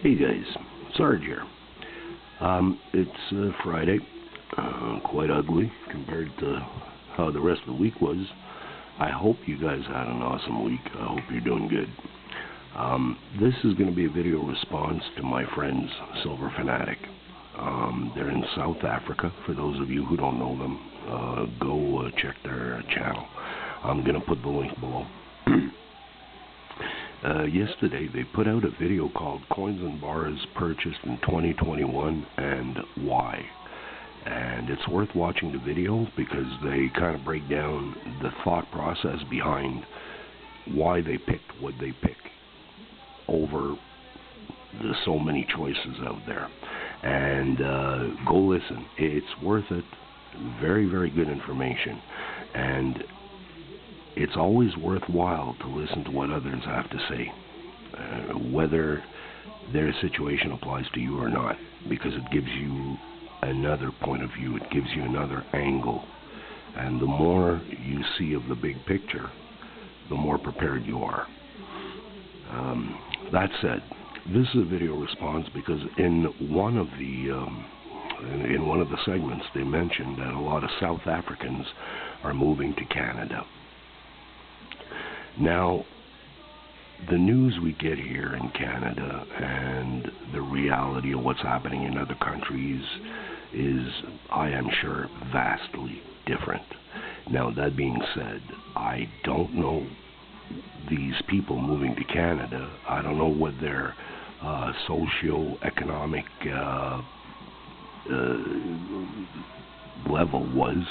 Hey guys, Sarge here. It's Friday, quite ugly compared to how the rest of the week was. I hope you guys had an awesome week. I hope you're doing good. This is going to be a video response to my friends, Fanatic. They're in South Africa. For those of you who don't know them, go check their channel. I'm going to put the link below. Yesterday they put out a video called Coins and Bars Purchased in 2021 and Why. And it's worth watching the video because they kind of break down the thought process behind why they picked what they pick over the so many choices out there. And go listen. It's worth it. Very, very good information. And it's always worthwhile to listen to what others have to say, whether their situation applies to you or not, because it gives you another point of view, it gives you another angle, and the more you see of the big picture, the more prepared you are. That said, this is a video response because in one of the segments they mentioned that a lot of South Africans are moving to Canada. Now, the news we get here in Canada and the reality of what's happening in other countries is, I am sure, vastly different. Now, that being said, I don't know these people moving to Canada. I don't know what their socio-economic level was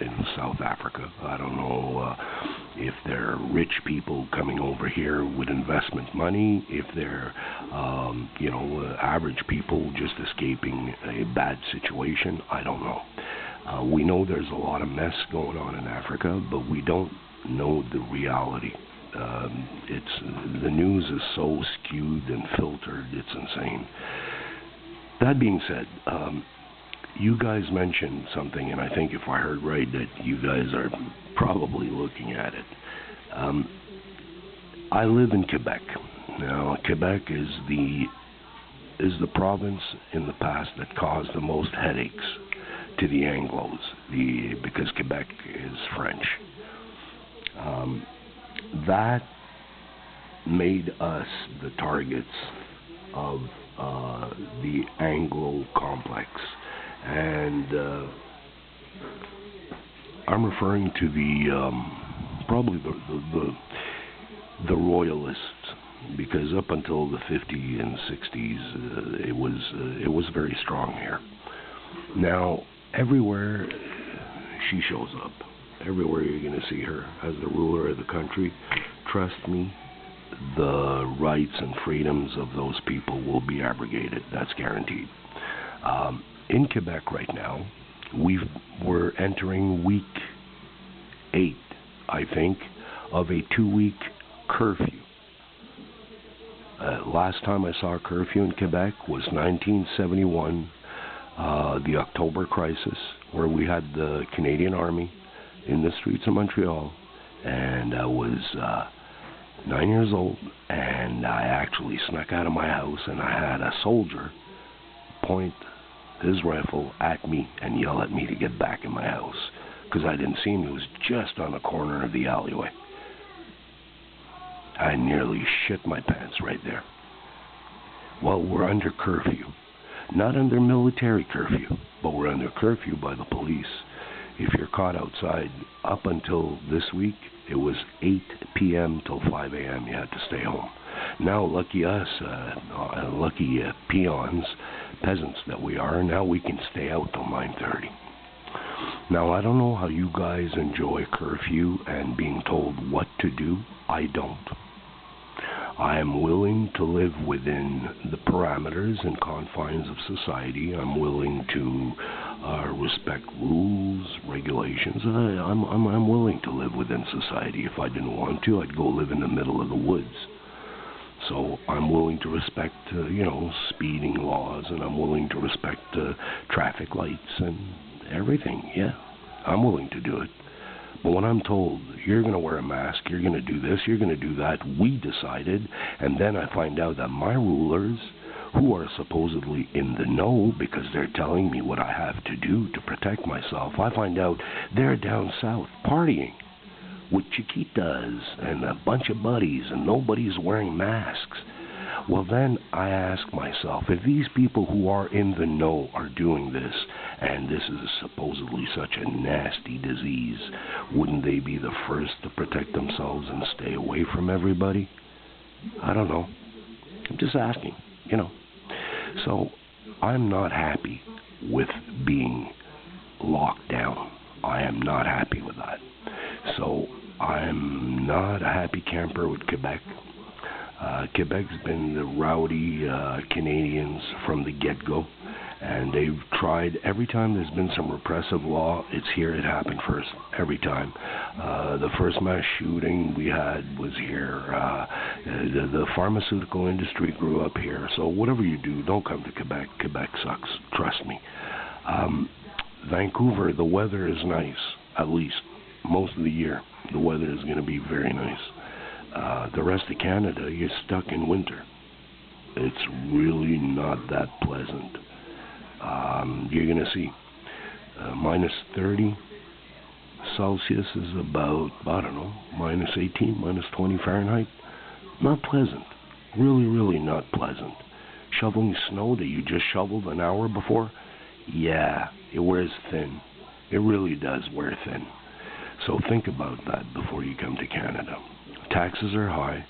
in South Africa. I don't know if they're rich people coming over here with investment money, if they're average people just escaping a bad situation. I don't know. We know there's a lot of mess going on in Africa, but we don't know the reality. The news is so skewed and filtered, it's insane. That being said, you guys mentioned something, and I think if I heard right, that you guys are probably looking at it. I live in Quebec. Now, Quebec is the province in the past that caused the most headaches to the Anglos, because Quebec is French. That made us the targets of the Anglo complex. And I'm referring to probably the royalists, because up until the 50s and 60s, it was very strong here. Now, everywhere she shows up, everywhere you're going to see her as the ruler of the country, trust me, the rights and freedoms of those people will be abrogated. That's guaranteed. In Quebec right now, we're entering week 8, I think, of a 2-week curfew. Last time I saw a curfew in Quebec was 1971, the October crisis, where we had the Canadian Army in the streets of Montreal, and I was 9 years old, and I actually snuck out of my house, and I had a soldier point his rifle at me and yell at me to get back in my house, because I didn't see him. He was just on the corner of the alleyway. I nearly shit my pants right there. Well, we're under curfew. Not under military curfew, but we're under curfew by the police. If you're caught outside, up until this week, it was 8 p.m. till 5 a.m. You had to stay home. Now, lucky us, lucky peons, peasants that we are, now we can stay out till 9:30. Now, I don't know how you guys enjoy curfew and being told what to do. I don't. I am willing to live within the parameters and confines of society. I'm willing to respect rules, regulations. I'm willing to live within society. If I didn't want to, I'd go live in the middle of the woods. So I'm willing to respect, speeding laws, and I'm willing to respect traffic lights and everything. Yeah, I'm willing to do it. But when I'm told, you're going to wear a mask, you're going to do this, you're going to do that, we decided, and then I find out that my rulers, who are supposedly in the know because they're telling me what I have to do to protect myself. I find out they're down south partying with Chiquitas and a bunch of buddies, and nobody's wearing masks. Well, then I ask myself, if these people who are in the know are doing this, and this is supposedly such a nasty disease, wouldn't they be the first to protect themselves and stay away from everybody? I don't know. I'm just asking, So I'm not happy with being locked down. I am not happy with that. So I'm not a happy camper with Quebec. Quebec's been the rowdy Canadians from the get-go, and they've tried, every time there's been some repressive law, it happened first, every time. The first mass shooting we had was here. The pharmaceutical industry grew up here, so whatever you do, don't come to Quebec. Quebec sucks, trust me. Vancouver, the weather is nice, at least most of the year. The weather is going to be very nice. The rest of Canada, you're stuck in winter. It's really not that pleasant. You're going to see minus 30 Celsius is about, minus 18, minus 20 Fahrenheit. Not pleasant. Really, really not pleasant. Shoveling snow that you just shoveled an hour before, yeah, it wears thin. It really does wear thin. So think about that before you come to Canada. Taxes are high.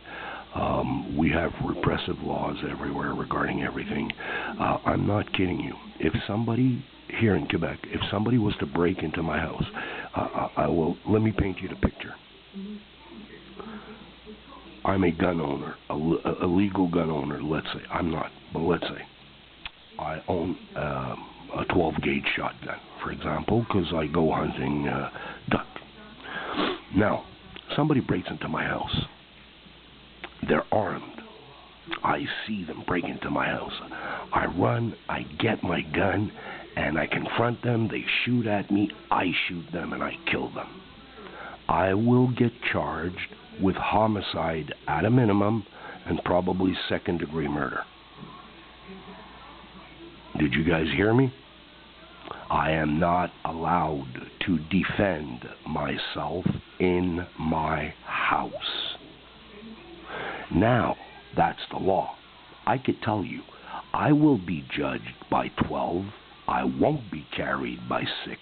We have repressive laws everywhere regarding everything. I'm not kidding you. If somebody here in Quebec, if somebody was to break into my house, let me paint you the picture. I'm a gun owner, a legal gun owner, let's say. I'm not, but let's say. I own a 12-gauge shotgun, for example, because I go hunting duck. Now, somebody breaks into my house. They're armed. I see them break into my house. I run, I get my gun, and I confront them. They shoot at me. I shoot them, and I kill them. I will get charged with homicide at a minimum and probably second-degree murder. Did you guys hear me? I am not allowed to defend myself in my house. Now, that's the law. I could tell you, I will be judged by 12. I won't be carried by 6.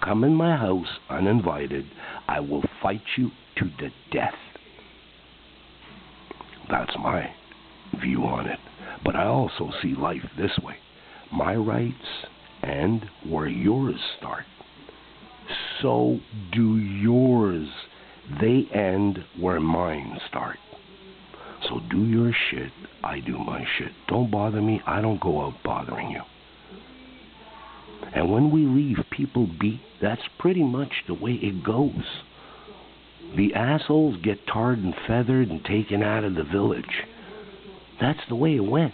Come in my house uninvited. I will fight you to the death. That's my view on it. But I also see life this way. My rights end where yours start. So do yours. They end where mine start. So do your shit, I do my shit. Don't bother me, I don't go out bothering you. And when we leave people beat, that's pretty much the way it goes. The assholes get tarred and feathered and taken out of the village. That's the way it went.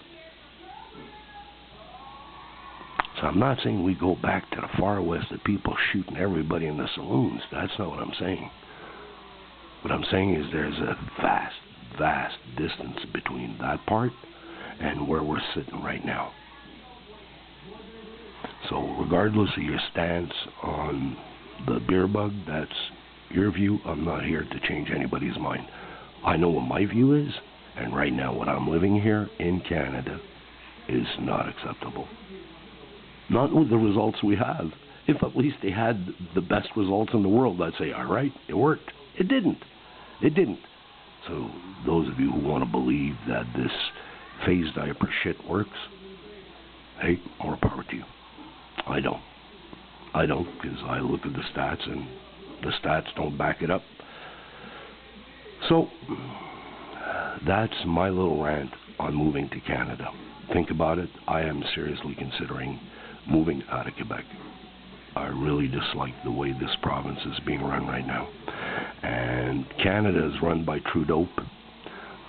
So I'm not saying we go back to the far west of people shooting everybody in the saloons. That's not what I'm saying. What I'm saying is there's a vast, vast distance between that part and where we're sitting right now. So regardless of your stance on the beer bug, that's your view. I'm not here to change anybody's mind. I know what my view is, and right now what I'm living here in Canada is not acceptable. Not with the results we have. If at least they had the best results in the world, I'd say, all right, it worked. It didn't. It didn't. So those of you who want to believe that this phase diaper shit works, hey, more power to you. I don't, because I look at the stats and the stats don't back it up. So that's my little rant on moving to Canada. Think about it. I am seriously considering moving out of Quebec. I really dislike the way this province is being run right now. And Canada is run by Trudeau,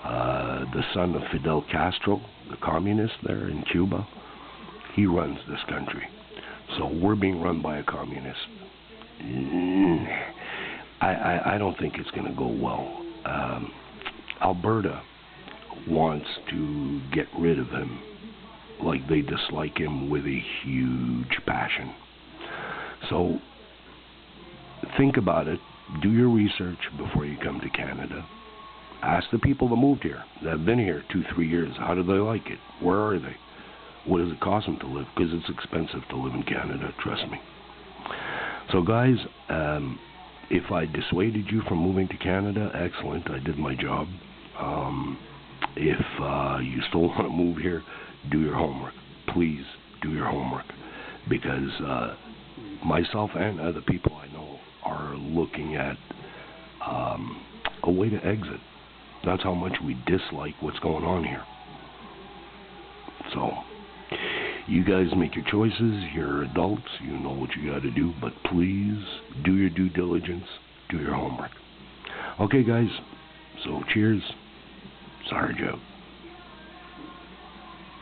the son of Fidel Castro, the communist there in Cuba. He runs this country. So we're being run by a communist. I don't think it's going to go well. Alberta, wants to get rid of him. Like, they dislike him with a huge passion. So, think about it. Do your research before you come to Canada. Ask the people that moved here, that have been here 2-3 years, how do they like it? Where are they? What does it cost them to live? Because it's expensive to live in Canada, trust me. So guys, if I dissuaded you from moving to Canada, excellent, I did my job. If you still want to move here, do your homework. Please do your homework. Because myself and other people I know are looking at a way to exit. That's how much we dislike what's going on here. So, you guys make your choices. You're adults. You know what you got to do. But please, do your due diligence. Do your homework. Okay, guys. So, cheers. Sarge out.